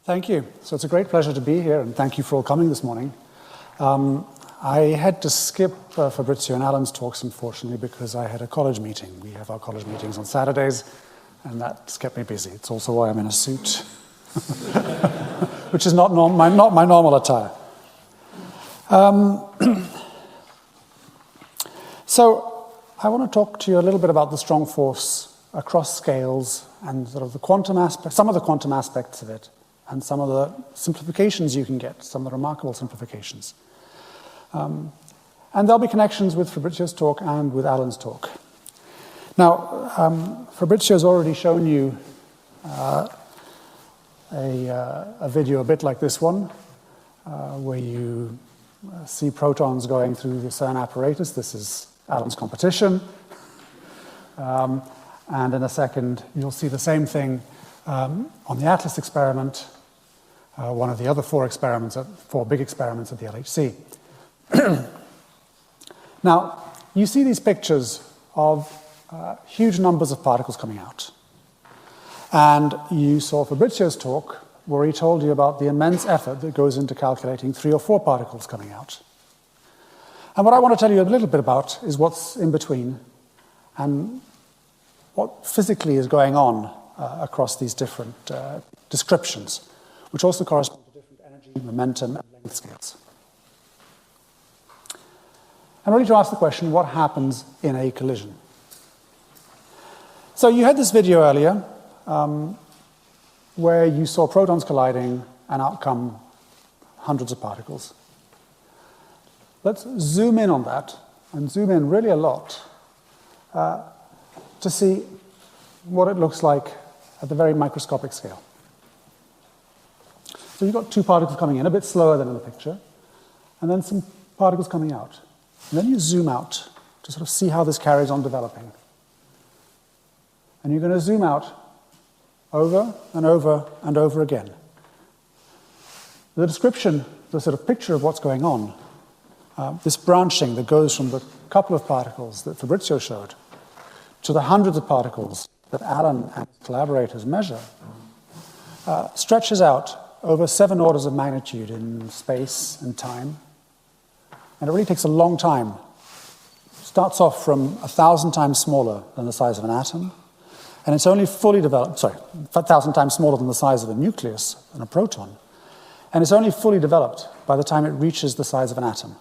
Thank you. So it's a great pleasure to be here, and thank you for all coming this morning. I had to skip Fabrizio and Alan's talks, unfortunately, because I had a college meeting. We have our college meetings on Saturdays, and that's kept me busy. It's also why I'm in a suit, which is not my normal attire. So I want to talk to you a little bit about the strong force across scales and sort of the quantum aspect, some of the quantum aspects of it, and some of the simplifications you can get, some of the remarkable simplifications. And there'll be connections with Fabrizio's talk and with Alan's talk. Now, Fabrizio's already shown you a video a bit like this one, where you see protons going through the CERN apparatus. This is Alan's competition. And in a second, you'll see the same thing on the ATLAS experiment, one of the other four big experiments at the LHC. Now, you see these pictures of huge numbers of particles coming out. And you saw Fabrizio's talk where he told you about the immense effort that goes into calculating 3 or 4 particles coming out. And what I want to tell you a little bit about is what's in between and what physically is going on across these different descriptions, which also correspond to different energy, momentum, and length scales. I'm ready to ask the question, what happens in a collision? So you had this video earlier where you saw protons colliding and out come hundreds of particles. Let's zoom in on that, and zoom in really a lot, to see what it looks like at the very microscopic scale. So you've got 2 particles coming in, a bit slower than in the picture, and then some particles coming out. And then you zoom out to sort of see how this carries on developing. And you're going to zoom out over and over and over again. The description, the sort of picture of what's going on, this branching that goes from the couple of particles that Fabrizio showed to the hundreds of particles that Alan and his collaborators measure, stretches out over 7 orders of magnitude in space and time. And it really takes a long time. It starts off from 1,000 times smaller than the size of an atom, and it's only fully developed, 1,000 times smaller than the size of a nucleus and a proton, and it's only fully developed by the time it reaches the size of an atom.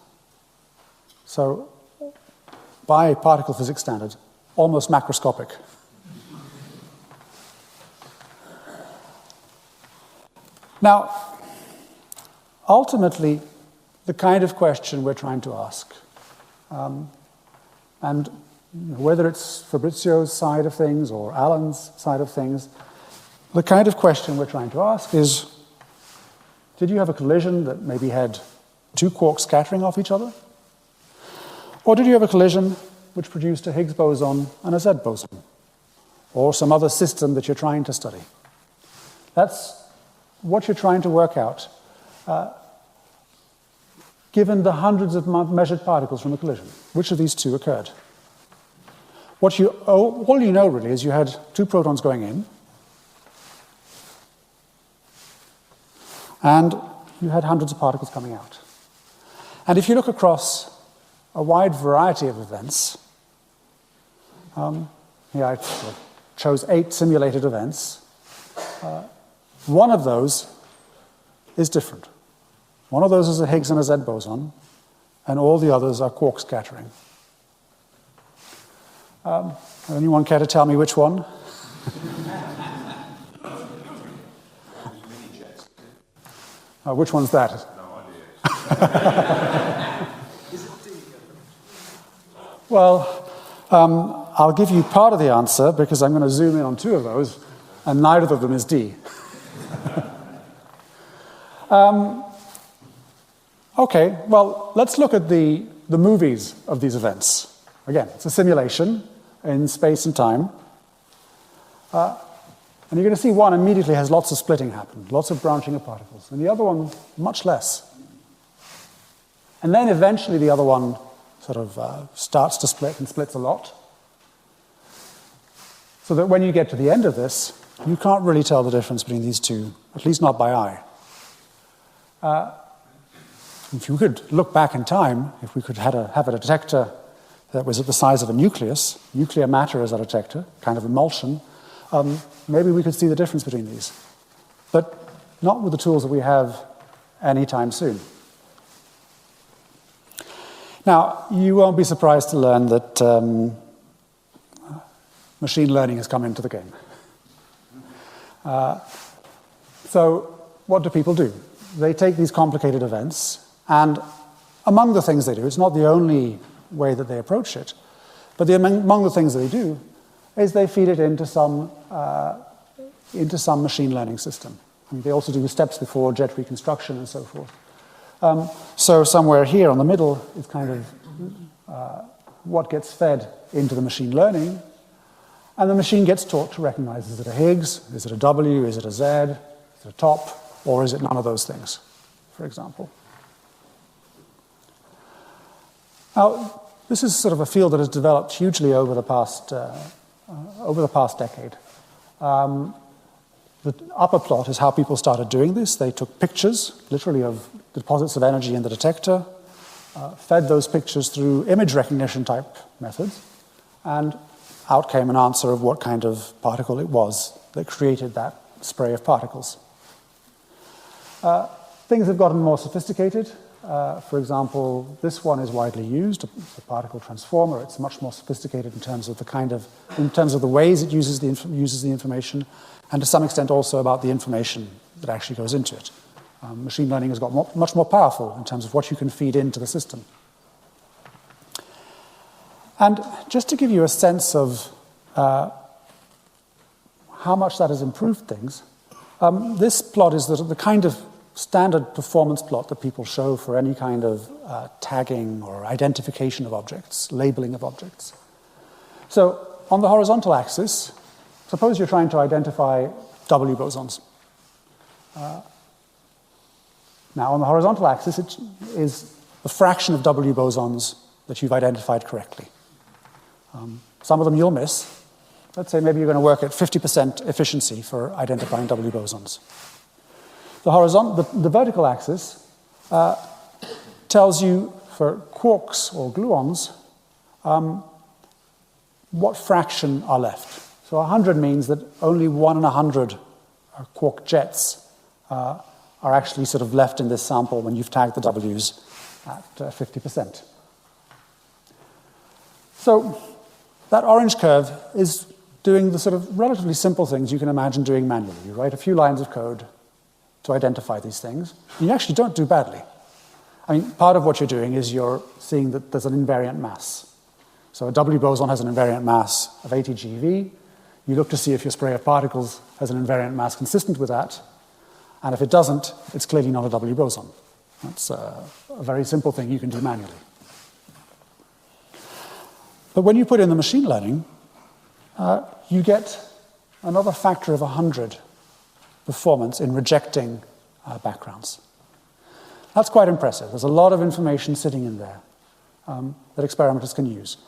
So, by particle physics standards, almost macroscopic. Now, ultimately, the kind of question we're trying to ask, and whether it's Fabrizio's side of things or Alan's side of things, the kind of question we're trying to ask is, did you have a collision that maybe had 2 quarks scattering off each other? Or did you have a collision which produced a Higgs boson and a Z boson? Or some other system that you're trying to study? That's what you're trying to work out, given the hundreds of measured particles from a collision. Which of these 2 occurred? All you know really is you had 2 protons going in, and you had hundreds of particles coming out. And if you look across a wide variety of events, here I chose 8 simulated events, one of those is different. One of those is a Higgs and a Z boson, and all the others are quark scattering. Anyone care to tell me which one? Which one's that? No idea. Well, I'll give you part of the answer because I'm going to zoom in on 2 of those, and neither of them is D. Okay, well, let's look at the movies of these events. Again, it's a simulation in space and time. And you're going to see one immediately has lots of splitting happen, lots of branching of particles, and the other one, much less. And then eventually the other one sort of starts to split and splits a lot. So that when you get to the end of this, you can't really tell the difference between these two, at least not by eye. If you could look back in time, if we could have a detector that was at the size of a nucleus, nuclear matter as a detector, kind of emulsion, maybe we could see the difference between these. But not with the tools that we have anytime soon. Now, you won't be surprised to learn that machine learning has come into the game. So what do people do? They take these complicated events, and among the things they do, it's not the only way that they approach it, but among the things that they do is they feed it into some machine learning system. I mean, they also do steps before jet reconstruction and so forth. So somewhere here on the middle is kind of what gets fed into the machine learning, and the machine gets taught to recognize, is it a Higgs, is it a W, is it a Z, is it a top, or is it none of those things, for example. Now, this is sort of a field that has developed hugely over the past decade. The upper plot is how people started doing this. They took pictures, literally, of deposits of energy in the detector, fed those pictures through image recognition type methods, and out came an answer of what kind of particle it was that created that spray of particles. Things have gotten more sophisticated. For example, this one is widely used, the particle transformer. It's much more sophisticated in terms of the ways it uses the information, and to some extent also about the information that actually goes into it. Machine learning has got much more powerful in terms of what you can feed into the system. And just to give you a sense of how much that has improved things, this plot is the kind of standard performance plot that people show for any kind of tagging or identification of objects, labeling of objects. So on the horizontal axis, suppose you're trying to identify W bosons. Now on the horizontal axis, it is the fraction of W bosons that you've identified correctly. Some of them you'll miss. Let's say maybe you're going to work at 50% efficiency for identifying W bosons. The vertical axis tells you for quarks or gluons what fraction are left. So 100 means that only 1 in 100 quark jets are actually sort of left in this sample when you've tagged the W's at 50%. So that orange curve is doing the sort of relatively simple things you can imagine doing manually. You write a few lines of code to identify these things, and you actually don't do badly. I mean, part of what you're doing is you're seeing that there's an invariant mass. So a W boson has an invariant mass of 80 GeV. You look to see if your spray of particles has an invariant mass consistent with that, and if it doesn't, it's clearly not a W boson. That's a very simple thing you can do manually. But when you put in the machine learning, you get another factor of 100 performance in rejecting backgrounds. That's quite impressive. There's a lot of information sitting in there that experimenters can use.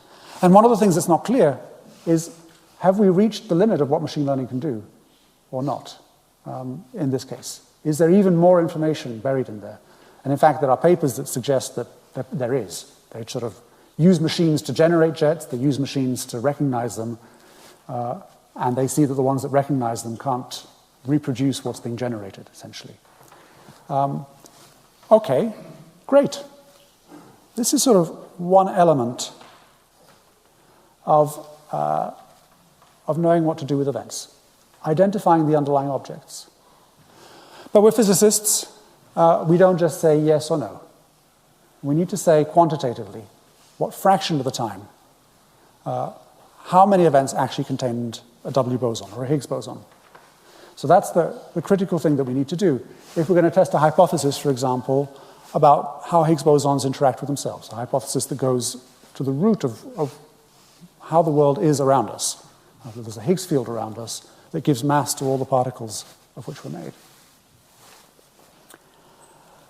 And one of the things that's not clear is, have we reached the limit of what machine learning can do or not in this case? Is there even more information buried in there? And in fact, there are papers that suggest that there is. They sort of use machines to generate jets, they use machines to recognize them, and they see that the ones that recognize them can't reproduce what's being generated, essentially. Okay, great. This is sort of one element of knowing what to do with events, identifying the underlying objects. But we're physicists. We don't just say yes or no. We need to say quantitatively what fraction of the time, how many events actually contained a W boson or a Higgs boson. So that's the critical thing that we need to do. If we're going to test a hypothesis, for example, about how Higgs bosons interact with themselves, a hypothesis that goes to the root of how the world is around us. There's a Higgs field around us that gives mass to all the particles of which we're made.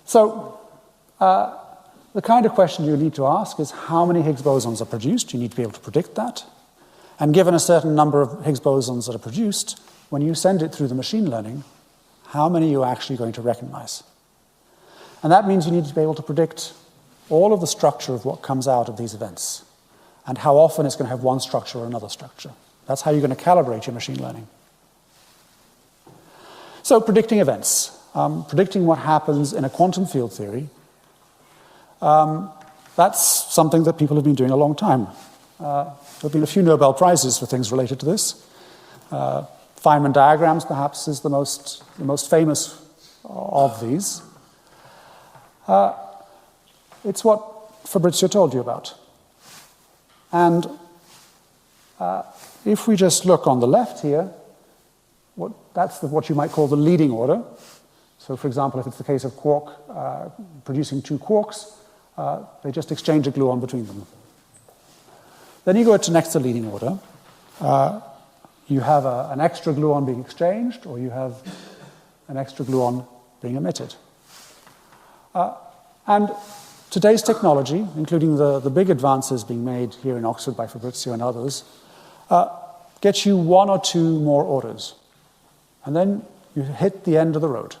So the kind of question you need to ask is how many Higgs bosons are produced. You need to be able to predict that. And given a certain number of Higgs bosons that are produced, when you send it through the machine learning, how many are you actually going to recognize? And that means you need to be able to predict all of the structure of what comes out of these events and how often it's going to have one structure or another structure. That's how you're going to calibrate your machine learning. So predicting events, predicting what happens in a quantum field theory, that's something that people have been doing a long time. There have been a few Nobel Prizes for things related to this. Feynman diagrams, perhaps, is the most famous of these. It's what Fabrizio told you about. And if we just look on the left here, that's what you might call the leading order. So, for example, if it's the case of quark producing two quarks, they just exchange a gluon between them. Then you go to next to leading order. You have an extra gluon being exchanged, or you have an extra gluon being emitted. And today's technology, including the big advances being made here in Oxford by Fabrizio and others, gets you one or two more orders. And then you hit the end of the road.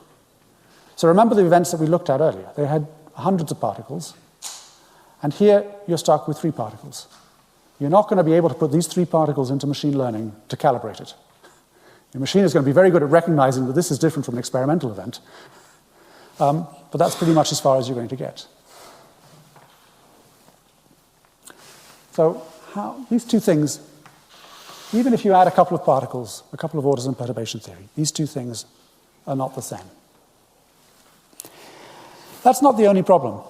So remember the events that we looked at earlier. They had hundreds of particles. And here you're stuck with 3 particles. You're not going to be able to put these 3 particles into machine learning to calibrate it. Your machine is going to be very good at recognizing that this is different from an experimental event. But that's pretty much as far as you're going to get. So these two things, even if you add a couple of particles, a couple of orders in perturbation theory, these two things are not the same. That's not the only problem.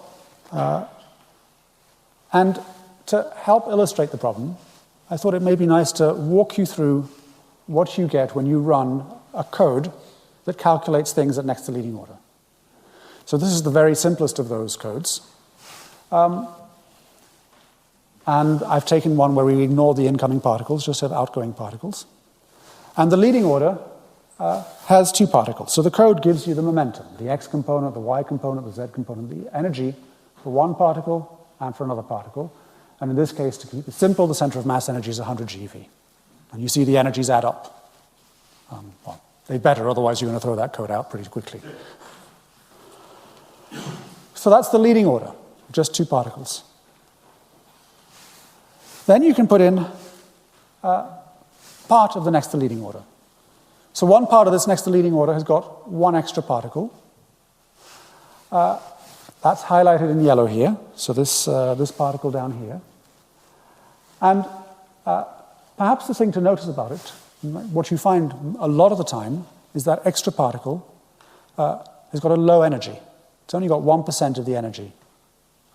And to help illustrate the problem, I thought it may be nice to walk you through what you get when you run a code that calculates things at next to leading order. So this is the very simplest of those codes. And I've taken one where we ignore the incoming particles, just have outgoing particles. And the leading order has 2 particles. So the code gives you the momentum, the x component, the y component, the z component, the energy for one particle and for another particle. And in this case, to keep it simple, the center of mass energy is 100 GeV. And you see the energies add up. Well, they better, otherwise you're going to throw that code out pretty quickly. So that's the leading order, just 2 particles. Then you can put in part of the next to leading order. So one part of this next to leading order has got 1 extra particle. That's highlighted in yellow here, so this particle down here. And perhaps the thing to notice about it, what you find a lot of the time, is that extra particle has got a low energy. It's only got 1% of the energy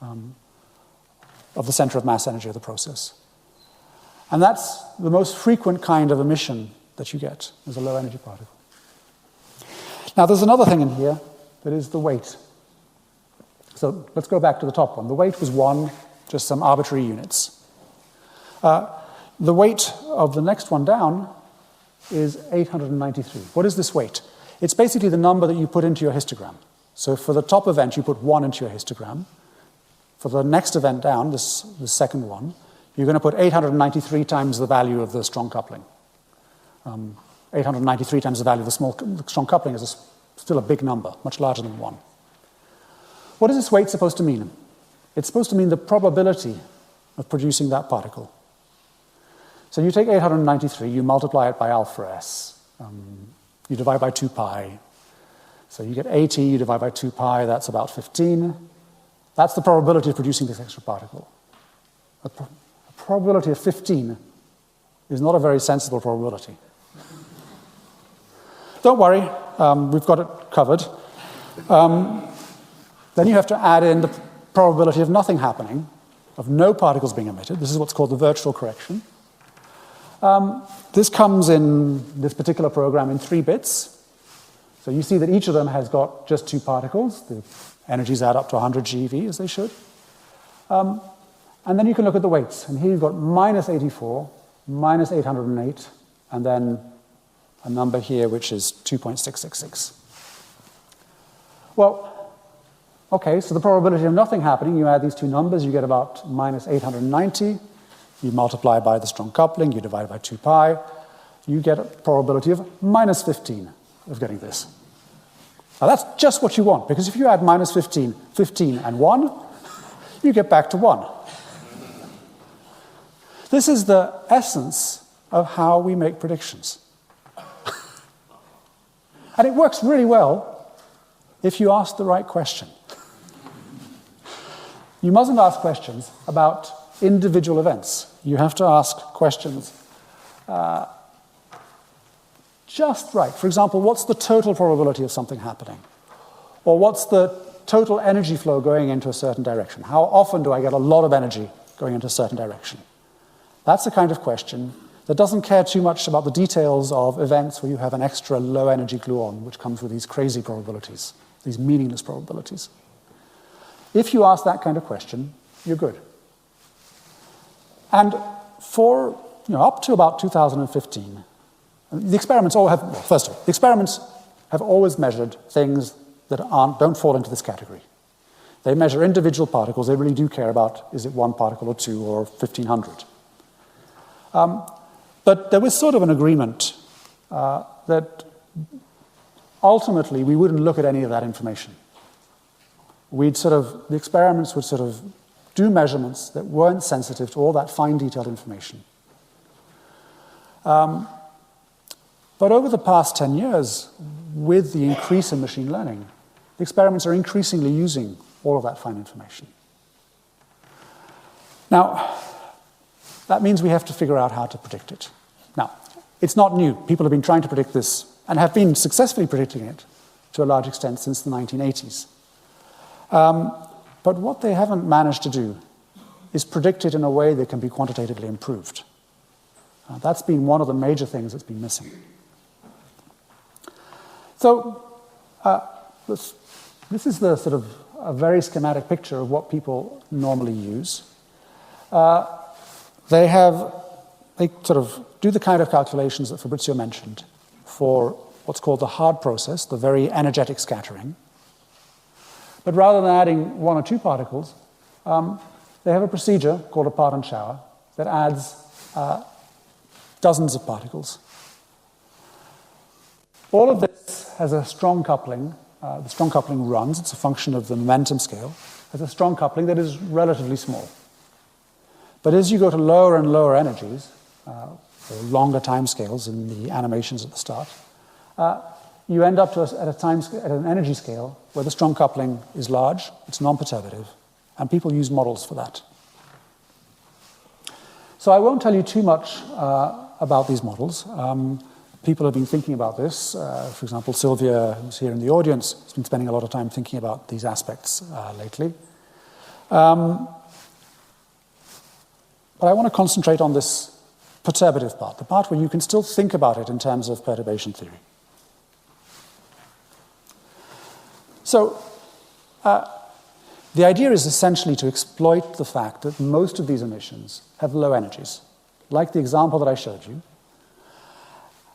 of the center of mass energy of the process. And that's the most frequent kind of emission that you get, is a low energy particle. Now there's another thing in here that is the weight. So let's go back to the top one. The weight was 1, just some arbitrary units. The weight of the next one down is 893. What is this weight? It's basically the number that you put into your histogram. So for the top event, you put 1 into your histogram. For the next event down, this second one, you're going to put 893 times the value of the strong coupling. 893 times the value of the strong coupling is still a big number, much larger than 1. What is this weight supposed to mean? It's supposed to mean the probability of producing that particle. So you take 893, you multiply it by alpha s, you divide by 2 pi. So you get 80, you divide by 2 pi, that's about 15. That's the probability of producing this extra particle. A probability of 15 is not a very sensible probability. Don't worry, we've got it covered. Then you have to add in the probability of nothing happening, of no particles being emitted. This is what's called the virtual correction. This comes in this particular program in 3 bits. So you see that each of them has got just 2 particles. The energies add up to 100 GeV, as they should. And then you can look at the weights. And here you've got minus 84, minus 808, and then a number here which is 2.666. Well, Okay, so the probability of nothing happening, you add these two numbers, you get about minus 890. You multiply by the strong coupling, you divide by 2 pi. You get a probability of minus 15 of getting this. Now that's just what you want, because if you add minus 15, 15 and 1, you get back to 1. This is the essence of how we make predictions. And it works really well if you ask the right question. You mustn't ask questions about individual events. You have to ask questions just right. For example, what's the total probability of something happening? Or what's the total energy flow going into a certain direction? How often do I get a lot of energy going into a certain direction? That's the kind of question that doesn't care too much about the details of events where you have an extra low energy gluon, which comes with these crazy probabilities, these meaningless probabilities. If you ask that kind of question, you're good. And for up to about 2015, the experiments all have, well, first of all, the experiments have always measured things that don't fall into this category. They measure individual particles. They really do care about, is it 1 particle or 2 or 1,500. But there was sort of an agreement that ultimately we wouldn't look at any of that information. The experiments would sort of do measurements that weren't sensitive to all that fine detailed information. But over the past 10 years, with the increase in machine learning, the experiments are increasingly using all of that fine information. Now, that means we have to figure out how to predict it. Now, it's not new. People have been trying to predict this and have been successfully predicting it to a large extent since the 1980s. But what they haven't managed to do is predict it in a way that can be quantitatively improved. That's been one of the major things that's been missing. So this is the sort of a very schematic picture of what people normally use. They sort of do the kind of calculations that Fabrizio mentioned for what's called the hard process, the very energetic scattering. But rather than adding 1 or 2 particles, they have a procedure called a part and shower that adds dozens of particles. All of this has a strong coupling. The strong coupling runs. It's a function of the momentum scale. Has a strong coupling that is relatively small. But as you go to lower and lower energies, or longer time scales in the animations at the start, you end up at an energy scale where the strong coupling is large, it's non-perturbative, and people use models for that. So I won't tell you too much about these models. People have been thinking about this. For example, Sylvia, who's here in the audience, has been spending a lot of time thinking about these aspects lately. But I want to concentrate on this perturbative part, the part where you can still think about it in terms of perturbation theory. So the idea is essentially to exploit the fact that most of these emissions have low energies, like the example that I showed you,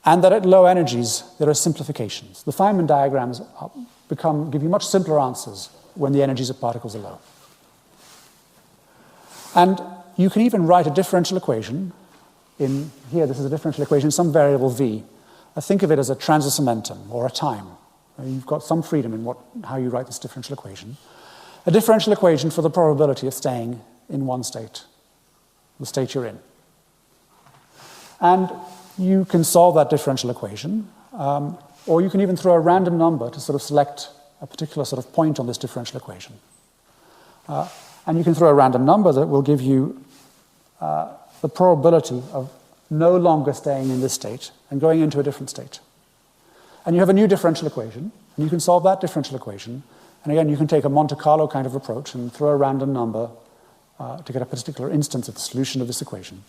and that at low energies there are simplifications. The Feynman diagrams give you much simpler answers when the energies of particles are low. And you can even write a differential equation. Here, this is a differential equation, some variable v. Think of it as a transverse momentum or a time. You've got some freedom in how you write this differential equation. A differential equation for the probability of staying in one state, the state you're in. And you can solve that differential equation, or you can even throw a random number to sort of select a particular sort of point on this differential equation. And you can throw a random number that will give you the probability of no longer staying in this state and going into a different state. And you have a new differential equation, and you can solve that differential equation. And again, you can take a Monte Carlo kind of approach and throw a random number to get a particular instance of the solution of this equation.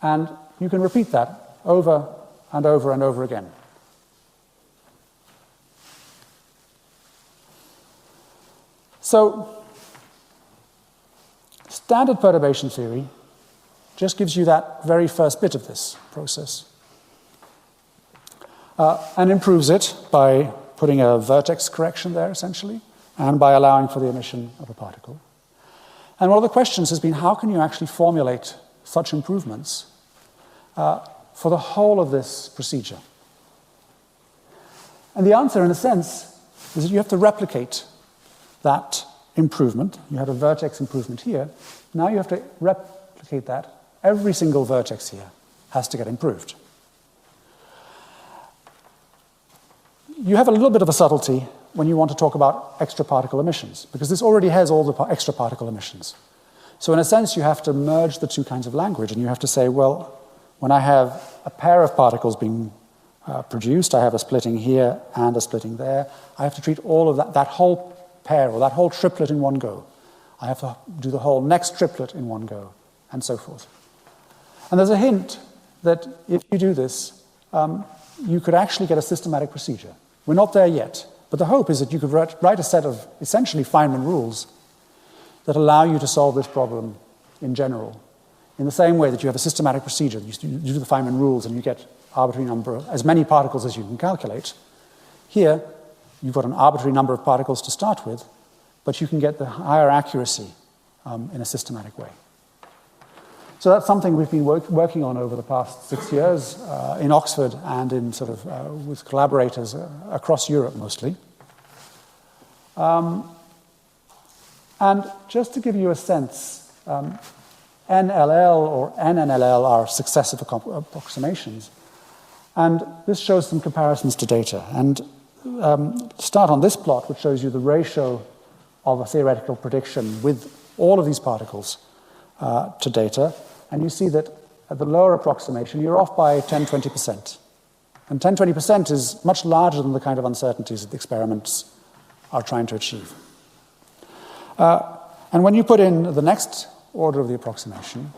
And you can repeat that over and over and over again. So, standard perturbation theory just gives you that very first bit of this process. And improves it by putting a vertex correction there, essentially, and by allowing for the emission of a particle. And one of the questions has been, how can you actually formulate such improvements for the whole of this procedure? And the answer, in a sense, is that you have to replicate that improvement. You had a vertex improvement here. Now you have to replicate that. Every single vertex here has to get improved. You have a little bit of a subtlety when you want to talk about extra particle emissions, because this already has all the extra particle emissions. So in a sense, you have to merge the two kinds of language, and you have to say, well, when I have a pair of particles being produced, I have a splitting here and a splitting there, I have to treat all of that whole pair or that whole triplet in one go. I have to do the whole next triplet in one go, and so forth. And there's a hint that if you do this, you could actually get a systematic procedure. We're not there yet, but the hope is that you could write a set of essentially Feynman rules that allow you to solve this problem in general, in the same way that you have a systematic procedure. You do the Feynman rules and you get arbitrary number, as many particles as you can calculate. Here, you've got an arbitrary number of particles to start with, but you can get the higher accuracy in a systematic way. So that's something we've been working on over the past 6 years in Oxford and in with collaborators across Europe mostly. And just to give you a sense, NLL or NNLL are successive approximations. And this shows some comparisons to data. And start on this plot, which shows you the ratio of a theoretical prediction with all of these particles to data. And you see that at the lower approximation, you're off by 10-20%. And 10-20% is much larger than the kind of uncertainties that the experiments are trying to achieve. And when you put in the next order of the approximation,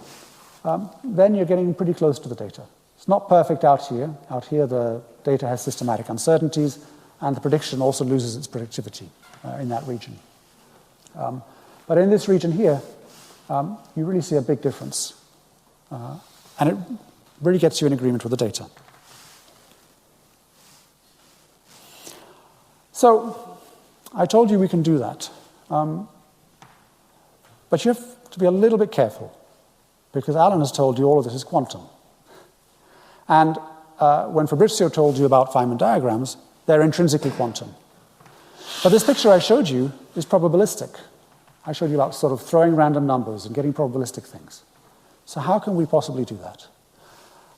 then you're getting pretty close to the data. It's not perfect out here. Out here, the data has systematic uncertainties, and the prediction also loses its predictivity in that region. But in this region here, you really see a big difference. And it really gets you in agreement with the data. So I told you we can do that. But you have to be a little bit careful, because Alan has told you all of this is quantum. And when Fabrizio told you about Feynman diagrams, they're intrinsically quantum. But this picture I showed you is probabilistic. I showed you about sort of throwing random numbers and getting probabilistic things. So how can we possibly do that?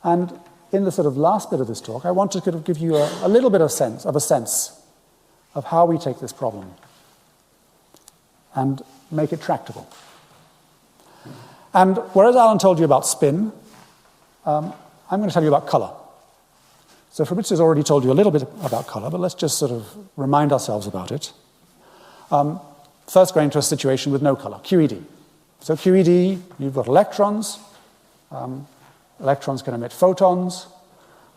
And in the sort of last bit of this talk, I want to kind of give you a little bit of a sense of how we take this problem and make it tractable. And whereas Alan told you about spin, I'm going to tell you about color. So Fabrizio's already told you a little bit about color, but let's just sort of remind ourselves about it. First, going to a situation with no color, QED. So QED, you've got electrons. Electrons can emit photons.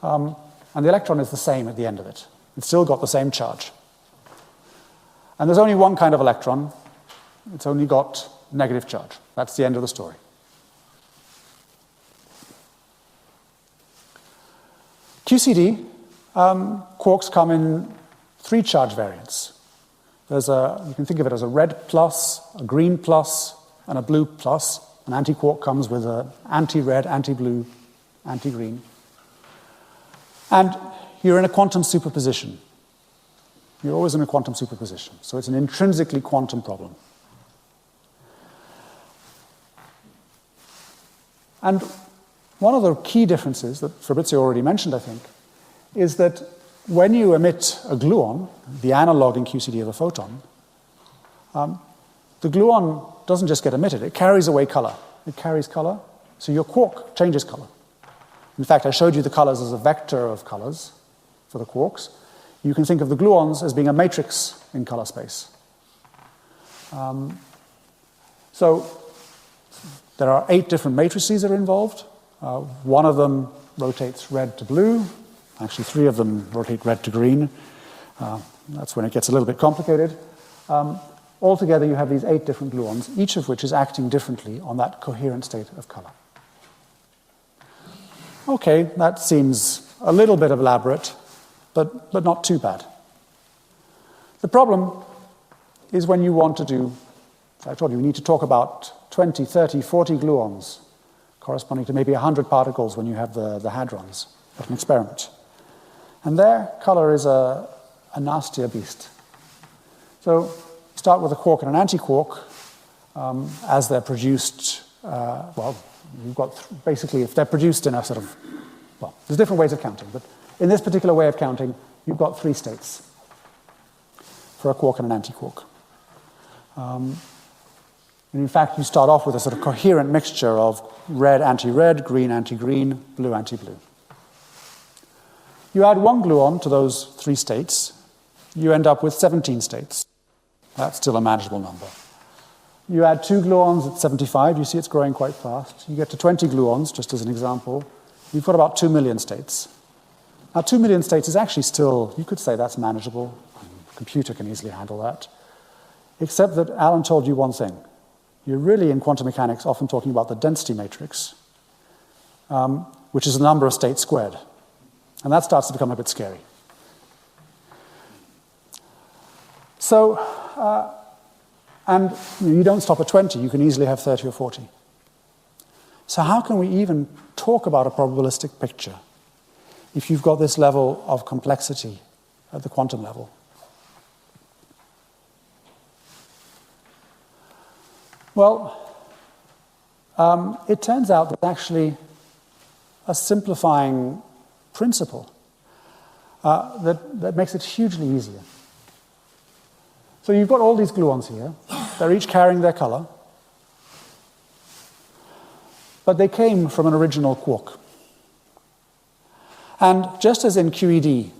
And the electron is the same at the end of it. It's still got the same charge. And there's only one kind of electron. It's only got negative charge. That's the end of the story. QCD, quarks come in 3 charge variants. You can think of it as a red plus, a green plus, and a blue plus. An anti-quark comes with an anti-red, anti-blue, anti-green. And you're in a quantum superposition. You're always in a quantum superposition. So it's an intrinsically quantum problem. And one of the key differences that Fabrizio already mentioned, I think, is that when you emit a gluon, the analog in QCD of a photon, the gluon doesn't just get emitted, it carries away color. It carries color, so your quark changes color. In fact, I showed you the colors as a vector of colors for the quarks. You can think of the gluons as being a matrix in color space. So there are 8 different matrices that are involved. One of them rotates red to blue. Actually, 3 of them rotate red to green. That's when it gets a little bit complicated. Altogether, you have these 8 different gluons, each of which is acting differently on that coherent state of color. Okay, that seems a little bit elaborate, but not too bad. The problem is when you want to do, as I told you, we need to talk about 20, 30, 40 gluons, corresponding to maybe 100 particles when you have the hadrons of an experiment. And their color is a nastier beast. So start with a quark and an antiquark. As they're produced, well, you've got basically, if they're produced in a sort of, well, there's different ways of counting, but in this particular way of counting, you've got 3 states for a quark and an antiquark. And in fact, you start off with a sort of coherent mixture of red anti-red, green anti-green, blue anti-blue. You add 1 gluon to those 3 states, you end up with 17 states. That's still a manageable number. You add 2 gluons at 75, you see it's growing quite fast. You get to 20 gluons, just as an example. You've got about 2 million states. Now, 2 million states is actually still, you could say that's manageable. A computer can easily handle that. Except that Alan told you one thing. You're really, in quantum mechanics, often talking about the density matrix, which is the number of states squared. And that starts to become a bit scary. So, and you don't stop at 20, you can easily have 30 or 40. So how can we even talk about a probabilistic picture if you've got this level of complexity at the quantum level? Well, it turns out that actually a simplifying principle that makes it hugely easier. So you've got all these gluons here. They're each carrying their color. But they came from an original quark. And just as in QED,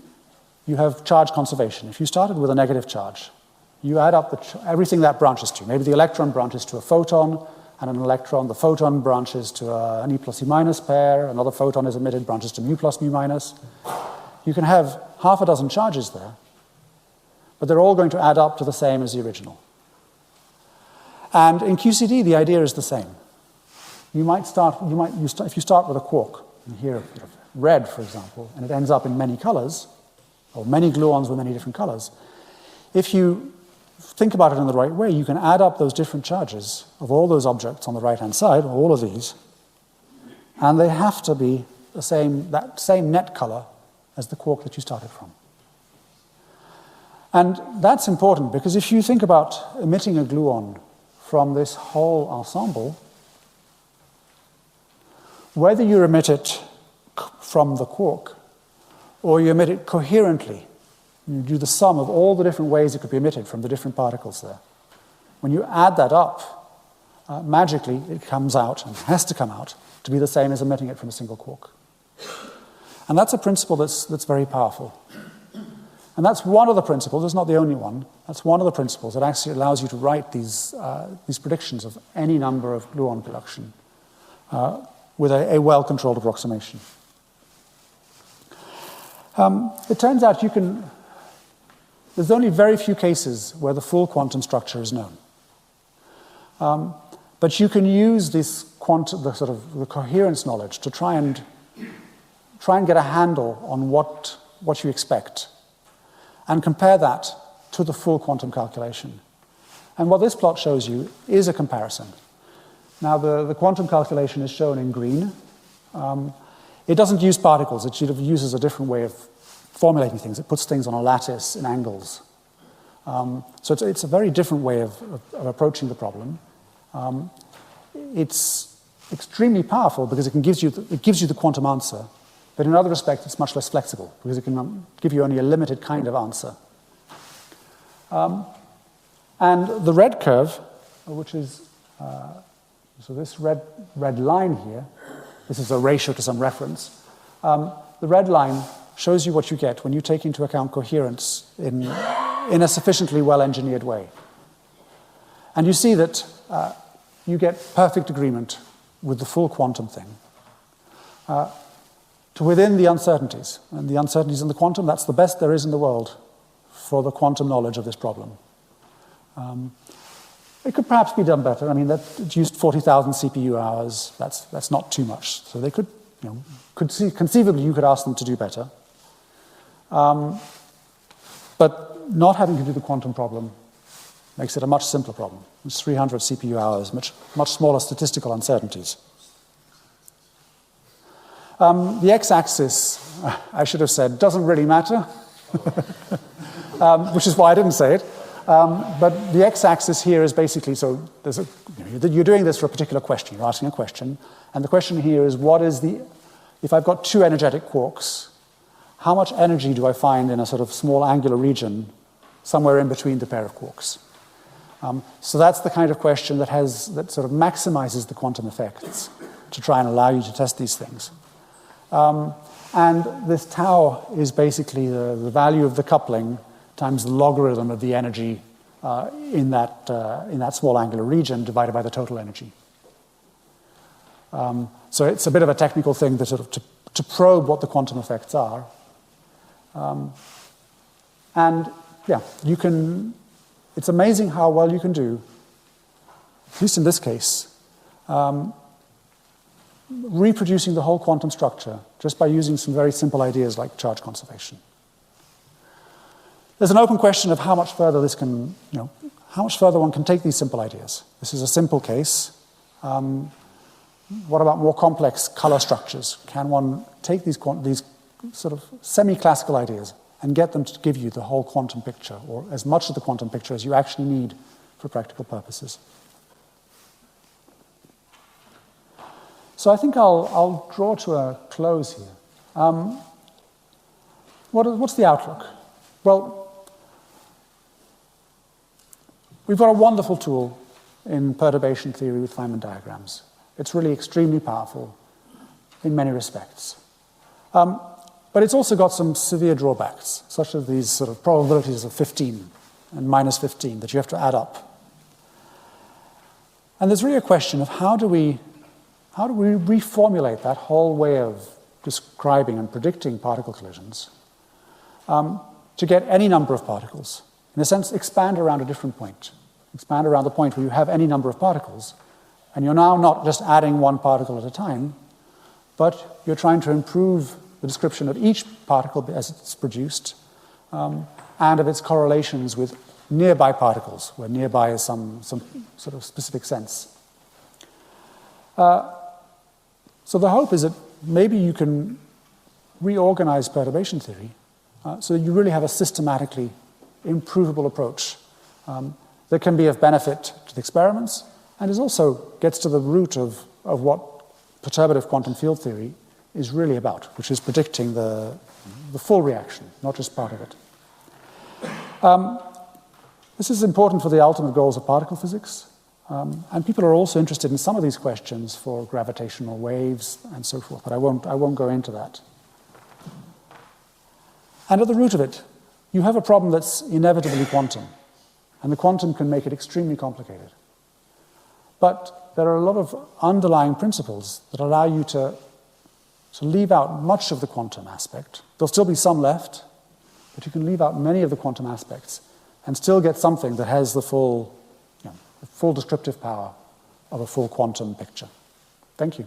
you have charge conservation. If you started with a negative charge, you add up everything that branches to. Maybe the electron branches to a photon, and an electron, the photon branches to an E plus E minus pair, another photon is emitted, branches to mu plus mu minus. You can have half a dozen charges there, but they're all going to add up to the same as the original. And in QCD, the idea is the same. If you start with a quark, and here, red, for example, and it ends up in many colors, or many gluons with many different colors, if you think about it in the right way, you can add up those different charges of all those objects on the right-hand side, all of these, and they have to be that same net color as the quark that you started from. And that's important because if you think about emitting a gluon from this whole ensemble, whether you emit it from the quark or you emit it coherently, you do the sum of all the different ways it could be emitted from the different particles there. When you add that up, magically it comes out, and has to come out, to be the same as emitting it from a single quark. And that's a principle that's very powerful. And that's one of the principles, it's not the only one, that's one of the principles that actually allows you to write these predictions of any number of gluon production with a well-controlled approximation. It turns out there's only very few cases where the full quantum structure is known. But you can use this the coherence knowledge to try and get a handle on what you expect and compare that to the full quantum calculation. And what this plot shows you is a comparison. Now, the quantum calculation is shown in green. It doesn't use particles. It uses a different way of formulating things. It puts things on a lattice in angles. So it's a very different way of approaching the problem. It's extremely powerful because it gives you the quantum answer, but in other respects it's much less flexible because it can give you only a limited kind of answer. And the red curve, which is so this red line here, this is a ratio to some reference. The red line shows you what you get when you take into account coherence in a sufficiently well-engineered way. And you see that you get perfect agreement with the full quantum thing to within the uncertainties. And the uncertainties in the quantum, that's the best there is in the world for the quantum knowledge of this problem. It could perhaps be done better. I mean, it used 40,000 CPU hours. That's not too much. So they conceivably you could ask them to do better. But not having to do the quantum problem makes it a much simpler problem. It's 300 CPU hours, much smaller statistical uncertainties. The x-axis, I should have said, doesn't really matter, which is why I didn't say it. But the x-axis here is basically, so you're doing this for a particular question. You're asking a question. And the question here is, if I've got two energetic quarks, how much energy do I find in a sort of small angular region somewhere in between the pair of quarks? So that's the kind of question that sort of maximizes the quantum effects to try and allow you to test these things. And this tau is basically the value of the coupling times the logarithm of the energy in that small angular region divided by the total energy. So it's a bit of a technical thing to probe what the quantum effects are. And yeah, it's amazing how well you can do, at least in this case, reproducing the whole quantum structure just by using some very simple ideas like charge conservation. There's an open question of how much further how much further one can take these simple ideas. This is a simple case. What about more complex color structures? Can one take these sort of semi-classical ideas and get them to give you the whole quantum picture, or as much of the quantum picture as you actually need for practical purposes? So I think I'll draw to a close here. What's the outlook? Well, we've got a wonderful tool in perturbation theory with Feynman diagrams. It's really extremely powerful in many respects. But it's also got some severe drawbacks, such as these sort of probabilities of 15 and minus 15 that you have to add up. And there's really a question of how do we reformulate that whole way of describing and predicting particle collisions to get any number of particles. In a sense, expand around a different point. Expand around the point where you have any number of particles, and you're now not just adding one particle at a time, but you're trying to improve the description of each particle as it's produced, and of its correlations with nearby particles, where nearby is some sort of specific sense. So the hope is that maybe you can reorganize perturbation theory so that you really have a systematically improvable approach that can be of benefit to the experiments and also gets to the root of what perturbative quantum field theory is really about, which is predicting the full reaction, not just part of it. This is important for the ultimate goals of particle physics, and people are also interested in some of these questions for gravitational waves and so forth, but I won't go into that. And at the root of it, you have a problem that's inevitably quantum, and the quantum can make it extremely complicated. But there are a lot of underlying principles that allow you to leave out much of the quantum aspect. There'll still be some left, but you can leave out many of the quantum aspects and still get something that has the full descriptive power of a full quantum picture. Thank you.